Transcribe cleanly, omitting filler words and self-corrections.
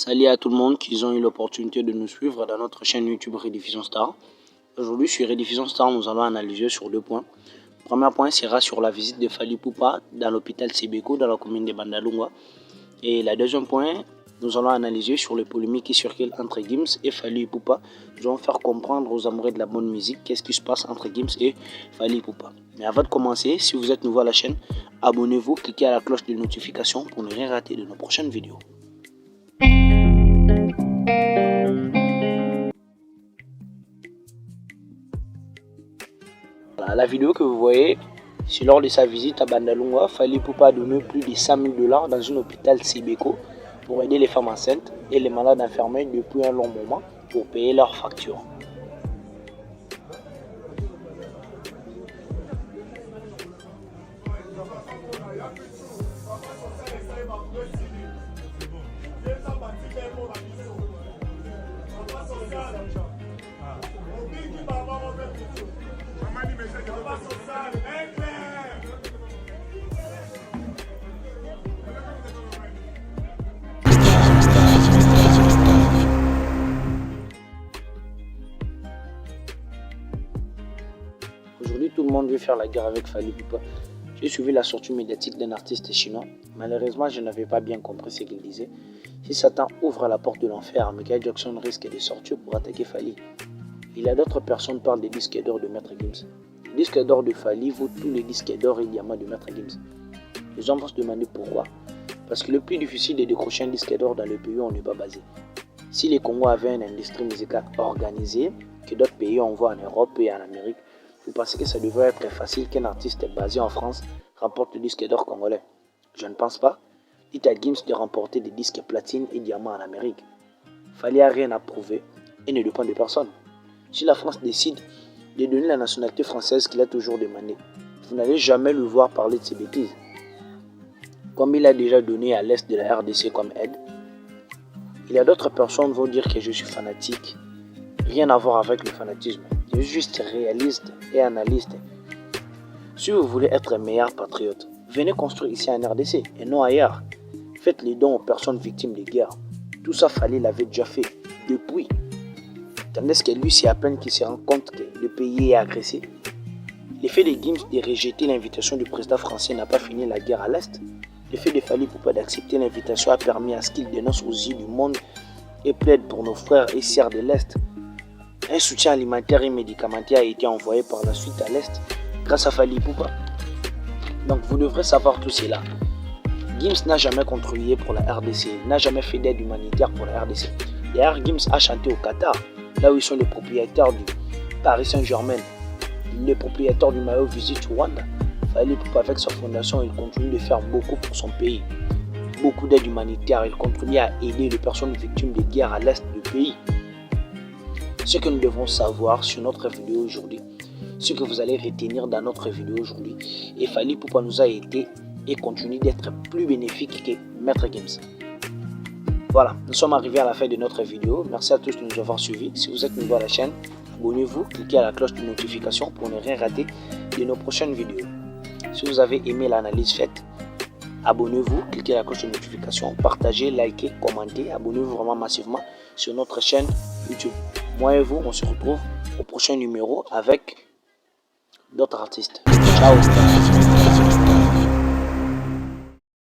Salut à tout le monde qui ont eu l'opportunité de nous suivre dans notre chaîne YouTube Rediffusion Star. Aujourd'hui sur Rediffusion Star, nous allons analyser sur 2 points. Le premier point sera sur la visite de Fally Ipupa dans l'hôpital Sebeko dans la commune de Bandalungwa. Et le deuxième point, nous allons analyser sur les polémiques qui circulent entre Gims et Fally Ipupa. Nous allons faire comprendre aux amoureux de la bonne musique qu'est-ce qui se passe entre Gims et Fally Ipupa. Mais avant de commencer, si vous êtes nouveau à la chaîne, abonnez-vous, cliquez à la cloche de notification pour ne rien rater de nos prochaines vidéos. Voilà, la vidéo que vous voyez, c'est lors de sa visite à Bandalungwa. Fally Ipupa a donné plus de 100 000 $ dans un hôpital Sebeko pour aider les femmes enceintes et les malades enfermés depuis un long moment pour payer leurs factures. Aujourd'hui, tout le monde veut faire la guerre avec Fally Ipupa. J'ai suivi la sortie médiatique d'un artiste chinois. Malheureusement, je n'avais pas bien compris ce qu'il disait. Si Satan ouvre la porte de l'enfer, Michael Jackson risque de sortir pour attaquer Fally. Il y a d'autres personnes qui parlent des disques d'or de Maître Gims. Le disque d'or de Fally vaut tous les disques d'or et diamants de Maître Gims. Les gens vont se demander pourquoi. Parce que le plus difficile de décrocher un disque d'or dans le pays où on n'est pas basé. Si les Congos avaient une industrie musicale organisée, que d'autres pays envoient en Europe et en Amérique, vous pensez que ça devrait être facile qu'un artiste basé en France remporte le disque d'or congolais? Je ne pense pas. Dites à Gims de remporter des disques platine et diamants en Amérique. Fally a rien à prouver et ne dépend de personne. Si la France décide de donner la nationalité française qu'il a toujours demandé, vous n'allez jamais le voir parler de ses bêtises. Comme il a déjà donné à l'Est de la RDC comme aide, il y a d'autres personnes qui vont dire que je suis fanatique. Rien à voir avec le fanatisme. Je suis juste réaliste et analyste. Si vous voulez être un meilleur patriote, venez construire ici en RDC et non ailleurs. Faites les dons aux personnes victimes de guerre. Tout ça, Fally l'avait déjà fait depuis. Tandis que lui, c'est à peine qu'il se rend compte que le pays est agressé. L'effet de Gims de rejeter l'invitation du président français n'a pas fini la guerre à l'Est. L'effet de Fally Ipupa d'accepter l'invitation a permis à ce qu'il dénonce aux yeux du monde et plaide pour nos frères et sœurs de l'Est. Un soutien alimentaire et médicamenteux a été envoyé par la suite à l'Est grâce à Fally Ipupa. Donc vous devrez savoir tout cela. Gims n'a jamais contribué pour la RDC, n'a jamais fait d'aide humanitaire pour la RDC. D'ailleurs, Gims a chanté au Qatar, là où ils sont les propriétaires du Paris Saint-Germain, les propriétaires du maillot Visit Rwanda. Fally Ipupa avec sa fondation, il continue de faire beaucoup pour son pays. Beaucoup d'aide humanitaire, il continue à aider les personnes victimes de guerre à l'Est du pays. Ce que nous devons savoir sur notre vidéo aujourd'hui, ce que vous allez retenir dans notre vidéo aujourd'hui, et Fally Ipupa nous a été et continue d'être plus bénéfique que Maître Gims. Voilà, nous sommes arrivés à la fin de notre vidéo. Merci à tous de nous avoir suivis. Si vous êtes nouveau à la chaîne, abonnez-vous, cliquez à la cloche de notification pour ne rien rater de nos prochaines vidéos. Si vous avez aimé l'analyse faite, abonnez-vous, cliquez à la cloche de notification, partagez, likez, commentez, abonnez-vous vraiment massivement sur notre chaîne YouTube. Moi et vous, on se retrouve au prochain numéro avec d'autres artistes. Ciao!